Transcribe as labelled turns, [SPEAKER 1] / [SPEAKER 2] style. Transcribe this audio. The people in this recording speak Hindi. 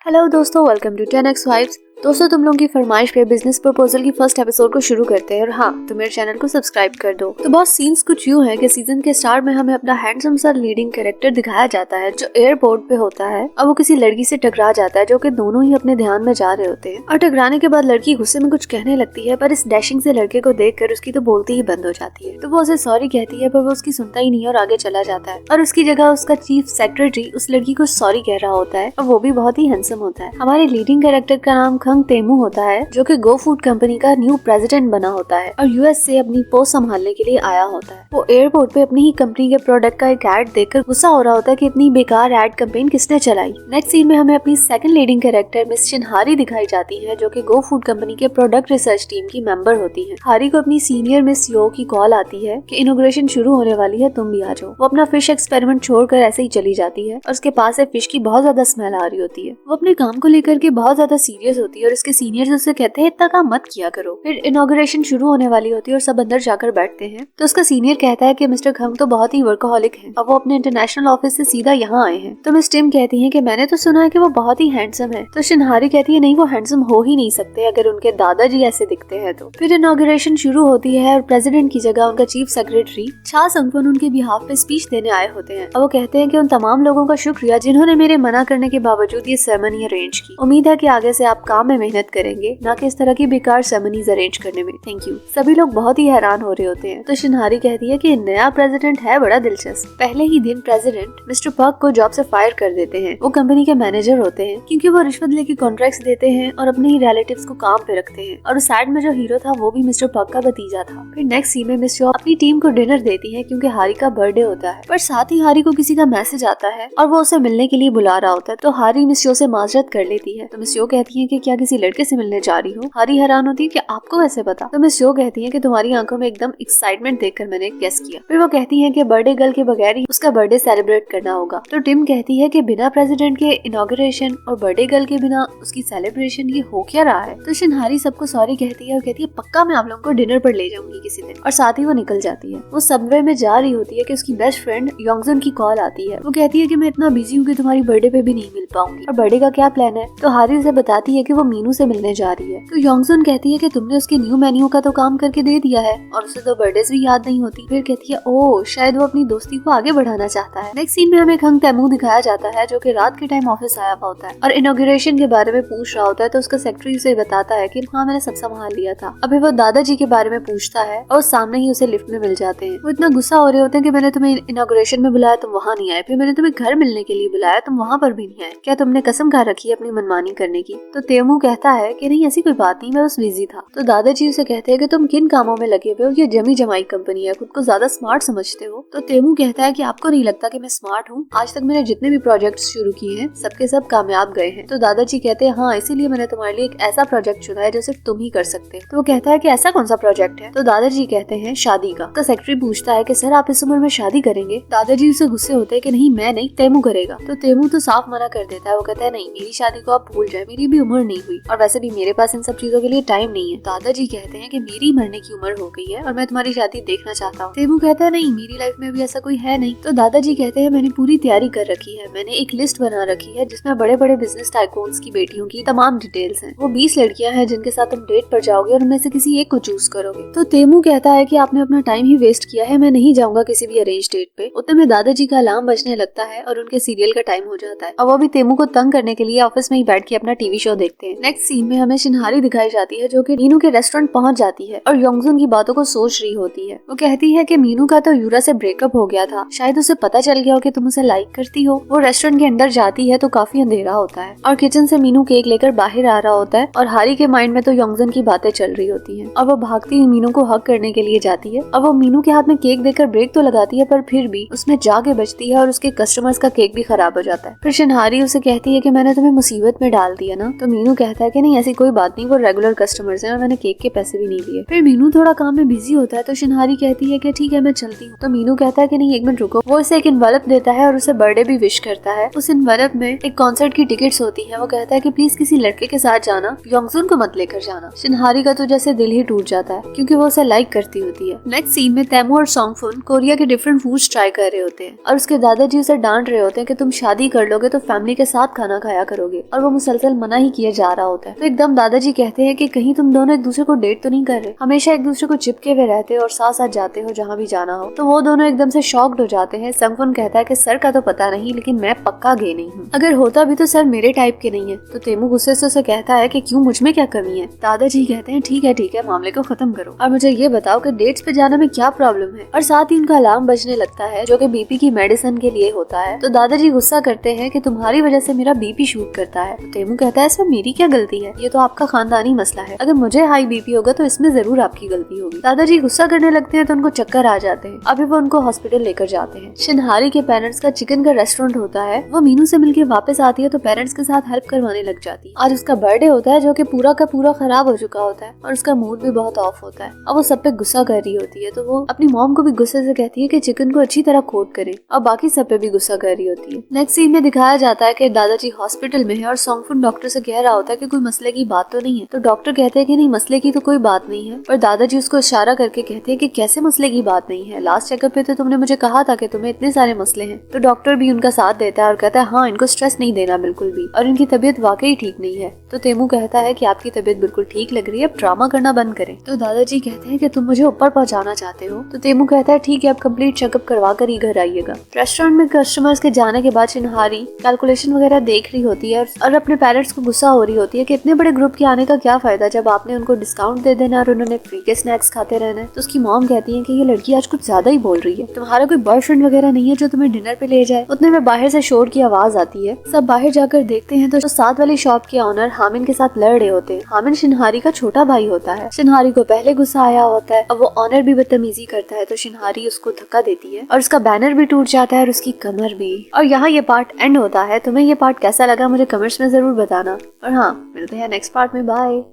[SPEAKER 1] हेलो दोस्तों, वेलकम टू 10x वाइब्स। दोस्तों, तुम लोगों की फरमाइश पे बिजनेस प्रपोजल की फर्स्ट एपिसोड को शुरू करते हैं। और हाँ, तुम मेरे चैनल को सब्सक्राइब कर दो। तो बहुत सीन्स कुछ यूँ है कि सीजन के स्टार्ट में हमें अपना हैंडसम सा लीडिंग कैरेक्टर दिखाया जाता है जो एयरपोर्ट पे होता है और वो किसी लड़की से टकरा जाता है जो कि दोनों ही अपने ध्यान में जा रहे होते हैं। और टकराने के बाद लड़की गुस्से में कुछ कहने लगती है, पर इस डैशिंग से लड़के को देखकर उसकी तो बोलती ही बंद हो जाती है। तो वो उसे सॉरी कहती है, पर वो उसकी सुनता ही नहीं और आगे चला जाता है। और उसकी जगह उसका चीफ सेक्रेटरी उस लड़की को सॉरी कह रहा होता है और वो भी बहुत ही हैंडसम होता है। हमारे लीडिंग कैरेक्टर का नाम खंग तेमू होता है जो कि गो फूड कंपनी का न्यू प्रेसिडेंट बना होता है और यूएस से अपनी पोस्ट संभालने के लिए आया होता है। वो एयरपोर्ट पे अपनी ही कंपनी के प्रोडक्ट का एक एड देखकर गुस्सा हो रहा होता है कि इतनी बेकार एड कैंपेन किसने चलाई। नेक्स्ट सीन में हमें अपनी सेकंड लीडिंग कैरेक्टर मिस शिनहारी दिखाई जाती है जो कि गो फूड कंपनी के प्रोडक्ट रिसर्च टीम की मेंबर होती है। हारी को अपनी सीनियर मिस यो की कॉल आती है कि इनॉग्रेशन शुरू होने वाली है, तुम भी आ जाओ। वो अपना फिश एक्सपेरिमेंट छोड़कर ऐसे ही चली जाती है और उसके पास से फिश की बहुत ज्यादा स्मेल आ रही होती है। वो अपने काम को लेकर के बहुत ज्यादा सीरियस होती है और उसके सीनियर उससे कहते हैं इतना काम मत किया करो। फिर इनॉग्रेशन शुरू होने वाली होती है और सब अंदर जाकर बैठते हैं। तो उसका सीनियर कहता है कि मिस्टर खंग तो बहुत ही वर्कहोलिक है और वो अपने इंटरनेशनल ऑफिस से सीधा यहाँ आए हैं। तो मिस टिम कहती है कि मैंने तो सुना है कि वो बहुत ही हैंडसम है। तो शिनहारी कहती है नहीं, वो हैंडसम हो ही नहीं सकते अगर उनके दादाजी ऐसे दिखते हैं तो। फिर इनॉग्रेशन शुरू होती है और प्रेसिडेंट की जगह उनका चीफ सेक्रेटरी छा संगफन उनके बिहाफ पे स्पीच देने आए होते हैं और वो कहते हैं कि उन तमाम लोगों का शुक्रिया जिन्होंने मेरे मना करने के बावजूद ये सेरेमनी अरेंज की। उम्मीद है कि आगे से आप काम में मेहनत करेंगे, ना कि इस तरह की बेकार सेरेमनीज अरेंज करने में। Thank you. सभी लोग बहुत ही हैरान हो रहे होते हैं। तो शिनहारी कहती है कि नया प्रेसिडेंट है बड़ा दिलचस्प। पहले ही दिन प्रेसिडेंट मिस्टर पक को जॉब से फायर कर देते हैं। वो कंपनी के मैनेजर होते हैं क्योंकि वो रिश्वत लेके कॉन्ट्रैक्ट्स देते हैं और अपने ही रिलेटिव्स को काम पे रखते हैं। और उस साइड में जो हीरो था वो भी मिस्टर पक का भतीजा था। फिर नेक्स्ट सीन में मिस यो अपनी टीम को डिनर देती है क्योंकि हारी का बर्थडे होता है, पर साथ ही हारी को किसी का मैसेज आता है और वो उसे मिलने के लिए बुला रहा होता है। तो हारी मिस यो से माजरत कर लेती है। तो मिस यो कहती है कि क्या किसी लड़के से मिलने जा रही हो। हारी हैरान होती है कि आपको कैसे पता। तो मिस यो कहती है कि तुम्हारी आंखों में एकदम एक्साइटमेंट देखकर मैंने गेस किया। फिर वो कहती है कि बर्थडे गर्ल के बगैर ही उसका बर्थडे सेलिब्रेट करना होगा। तो टिम कहती है कि बिना प्रेसिडेंट के इनॉग्रेशन और बर्थडे गर्ल के बिना उसकी सेलिब्रेशन ये हो क्या रहा है। तो शिनहारी सबको सॉरी कहती है और कहती है पक्का मैं आप लोगों को डिनर पर ले जाऊंगी किसी दिन, और साथ ही वो निकल जाती है। वो सबवे में जा रही होती है कि उसकी बेस्ट फ्रेंड योंगजन की कॉल आती है। वो कहती है कि मैं इतना बिजी हूँ कि तुम्हारी बर्थडे पे भी नहीं मिल पाऊंगी और बर्थडे का क्या प्लान है। तो हारी उसे बताती है कि वो मीनू से मिलने जा रही है। तो योंगजन कहती है कि तुमने उसके न्यू मेन्यू का तो काम करके दे दिया है और उसे तो बर्थडे भी याद नहीं होती। फिर कहती है ओह शायद वो अपनी दोस्ती को आगे बढ़ाना चाहता है। नेक्स्ट सीन में हमें खंग तेमू दिखाया जाता है जो कि रात के टाइम ऑफिस आया हुआ होता है और इनॉग्रेशन के बारे में पूछ रहा होता है। तो उसका सेक्रेटरी उसे बताता है कि हाँ मैंने सब संभाल लिया था। अभी वो दादाजी के बारे में पूछता है और सामने ही उसे लिफ्ट में मिल जाते हैं। वो इतना गुस्सा हो रहे होते हैं कि मैंने तुम्हें इनॉग्रेशन में बुलाया तुम वहाँ नहीं आए, फिर मैंने तुम्हें घर मिलने के लिए बुलाया तुम वहाँ पर भी नहीं आए, क्या तुमने कसम खा रखी है अपनी मनमानी करने की। तो तेमू कहता है कि नहीं ऐसी कोई बात नहीं, मैं बस बिजी था। तो दादाजी उसे कहते हैं कि तुम किन कामों में लगे हुए हो, ये जमी जमाई कंपनी है, खुद को ज्यादा स्मार्ट समझते हो। तो तेमू कहता है कि आपको नहीं लगता कि मैं स्मार्ट हूँ, आज तक मैंने जितने भी प्रोजेक्ट शुरू किए हैं सबके सब कामयाब गए हैं। तो दादाजी कहते हैं हाँ इसीलिए मैंने तुम्हारे लिए एक ऐसा प्रोजेक्ट चुना है जो सिर्फ तुम ही कर सकते हो। तो वो कहता है कि ऐसा कौन सा प्रोजेक्ट है। तो दादाजी कहते हैं शादी का। तो सेक्रेटरी पूछता है कि सर आप इस उम्र में शादी करेंगे। दादाजी उसे गुस्से होते हैं कि नहीं मैं नहीं, तेमू करेगा। तो तेमू तो साफ मना कर देता है। वो कहता है नहीं मेरी शादी को आप भूल जाए, मेरी भी उम्र नहीं हुई और वैसे भी मेरे पास इन सब चीजों के लिए टाइम नहीं है। दादाजी कहते हैं कि मेरी मरने की उम्र हो गई है और मैं तुम्हारी शादी देखना चाहता हूँ। तेमू कहता है नहीं मेरी लाइफ में भी ऐसा कोई है नहीं। तो दादाजी कहते हैं मैंने पूरी तैयारी कर रखी है, मैंने एक लिस्ट बना रखी है जिसमें बड़े बड़े बिजनेस टाइकून्स की बेटियों की तमाम डिटेल्स हैं। वो 20 लड़कियां हैं जिनके साथ तुम डेट पर जाओगे और उनमें से किसी एक को चूज करोगे। तो तेमू कहता है कि आपने अपना टाइम ही वेस्ट किया है, मैं नहीं जाऊंगा किसी भी अरेंज डेट पे। उतने में दादाजी का अलार्म बजने लगता है और उनके सीरियल का टाइम हो जाता है और वो भी तेमू को तंग करने के लिए ऑफिस में ही बैठ के अपना टीवी शो देखते हैं। नेक्स्ट सीन में हमें शिनहारी दिखाई जाती है जो कि मीनू के रेस्टोरेंट पहुंच जाती है और योंगजुन की बातों को सोच रही होती है। वो कहती है कि मीनू का तो यूरा से ब्रेकअप हो गया था, शायद उसे पता चल गया हो कि तुम उसे लाइक करती हो। वो रेस्टोरेंट के अंदर जाती है तो काफी अंधेरा होता है और किचन से मीनू केक लेकर बाहर आ रहा होता है और हारी के माइंड में तो योंगजुन की बातें चल रही होती हैं और वो भागती हुई मीनू को हक करने के लिए जाती है और वो मीनू के हाथ में केक देकर ब्रेक तो लगाती है पर फिर भी उसमें जाके बचती है और उसके कस्टमर्स का केक भी खराब हो जाता है। फिर शिनहारी उसे कहती है कि मैंने तुम्हें मुसीबत में डाल दिया ना। तो मीनू कहता है कि नहीं ऐसी कोई बात नहीं, वो रेगुलर कस्टमर्स हैं और मैंने केक के पैसे भी नहीं लिए। फिर मीनू थोड़ा काम में बिजी होता है तो शिनहारी कहती है कि ठीक है मैं चलती हूँ। तो मीनू कहता है कि नहीं एक मिनट रुको। वो उसे एक इन्वेलप देता है और उसे बर्थडे भी विश करता है। उस इन्वेलप में एक कॉन्सर्ट की टिकट्स होती है। वो कहता है कि प्लीज किसी लड़के के साथ जाना, योंगसुन को मत लेकर जाना। शिनहारी का तो जैसे दिल ही टूट जाता है क्योंकि वो उसे लाइक करती होती है। नेक्स्ट सीन में तैमू और सोंगफुन कोरिया के डिफरेंट फूड्स ट्राई कर रहे होते हैं और उसके दादाजी उसे डांट रहे होते हैं कि तुम शादी कर लोगे तो फैमिली के साथ खाना खाया करोगे, और वो मुसलसल मना ही किया जा रहा होता है। तो एकदम दादाजी कहते हैं कि कहीं तुम दोनों एक दूसरे को डेट तो नहीं कर रहे, हमेशा एक दूसरे को चिपके हुए रहते हो और साथ साथ जाते हो जहाँ भी जाना हो। तो वो दोनों एकदम से शॉक्ड हो जाते हैं। संगफुन कहता है कि सर का तो पता नहीं लेकिन मैं पक्का गे नहीं हूँ, अगर होता भी तो सर मेरे टाइप के नहीं है। तो तेमू गुस्से से उसे कहता है कि क्यों, मुझ में क्या कमी है। दादाजी कहते हैं ठीक है मामले को खत्म करो और मुझे ये बताओ कि डेट्स पे जाने में क्या प्रॉब्लम है। और साथ ही उनका अलार्म बजने लगता है जो कि बीपी की मेडिसिन के लिए होता है। तो दादाजी गुस्सा करते हैं कि तुम्हारी वजह से मेरा बीपी शूट करता है। तो तेमू कहता है इसमें मेरी क्या गलती है, ये तो आपका खानदानी मसला है, अगर मुझे हाई बीपी होगा तो इसमें जरूर आपकी गलती होगी। दादाजी गुस्सा करने लगते हैं तो उनको चक्कर आ जाते हैं। अभी वो उनको हॉस्पिटल लेकर जाते हैं। शिनहारी के पेरेंट्स का चिकन का रेस्टोरेंट होता है। वो मीनू से मिलके वापस आती है तो पेरेंट्स के साथ हेल्प करवाने लग जाती है। आज उसका बर्थडे होता है जो कि पूरा का पूरा खराब हो चुका होता है और उसका मूड भी बहुत ऑफ होता है। अब वो सब पे गुस्सा कर रही होती है तो वो अपनी मॉम को भी गुस्से से कहती है कि चिकन को अच्छी तरह कोट करे और बाकी सब पे भी गुस्सा कर रही होती है। नेक्स्ट सीन में दिखाया जाता है कि दादाजी हॉस्पिटल में है और सोंगफुन डॉक्टर से कह रहा होता है कि कोई मसले की बात तो नहीं है। तो डॉक्टर कहते हैं कि नहीं मसले की तो कोई बात नहीं है, पर दादाजी उसको इशारा करके कहते हैं कि कैसे मसले की बात नहीं है, लास्ट चेकअप पे तो तुमने मुझे कहा था कि तुम्हें इतने सारे मसले हैं। तो डॉक्टर भी उनका साथ देता है और कहता है हाँ इनको स्ट्रेस नहीं देना बिल्कुल भी, और इनकी तबीयत वाकई ठीक नहीं है। तो तेमू कहता है कि आपकी तबीयत बिल्कुल ठीक लग रही है, अब ड्रामा करना बंद करें। तो दादाजी कहते हैं कि तुम मुझे ऊपर पहुंचाना चाहते हो। तो तेमू कहता है ठीक है, अब कंप्लीट चेकअप करवा कर ही घर आइएगा। रेस्टोरेंट में कस्टमर्स के जाने के बाद शिनहारी कैलकुलेशन वगैरह देख रही होती है और अपने पेरेंट्स को गुस्सा हो रही होती है कि इतने बड़े ग्रुप के आने का क्या फायदा जब आपने उनको डिस्काउंट दे देना और उन्होंने फ्री के स्नैक्स खाते रहना है। तो उसकी मॉम कहती है कि ये लड़की आज कुछ ज्यादा ही बोल रही है, तुम्हारा कोई बॉयफ्रेंड वगैरह नहीं है जो तुम्हें डिनर पे ले जाए। उतने में बाहर से शोर की आवाज आती है। सब बाहर जाकर देखते हैं तो साथ वाली शॉप के ऑनर हामिन के साथ लड़ रहे होते हैं। हामिन शिनहारी का छोटा भाई होता है। शिनहारी को पहले गुस्सा आया होता है, अब वो ऑनर भी बदतमीजी करता है तो शिनहारी उसको धक्का देती है और उसका बैनर भी टूट जाता है और उसकी कमर भी। और यहाँ ये पार्ट एंड होता है। तुम्हें ये पार्ट कैसा लगा मुझे कमेंट्स में जरूर बताना। और हाँ, मिलते हैं नेक्स्ट पार्ट में। बाय।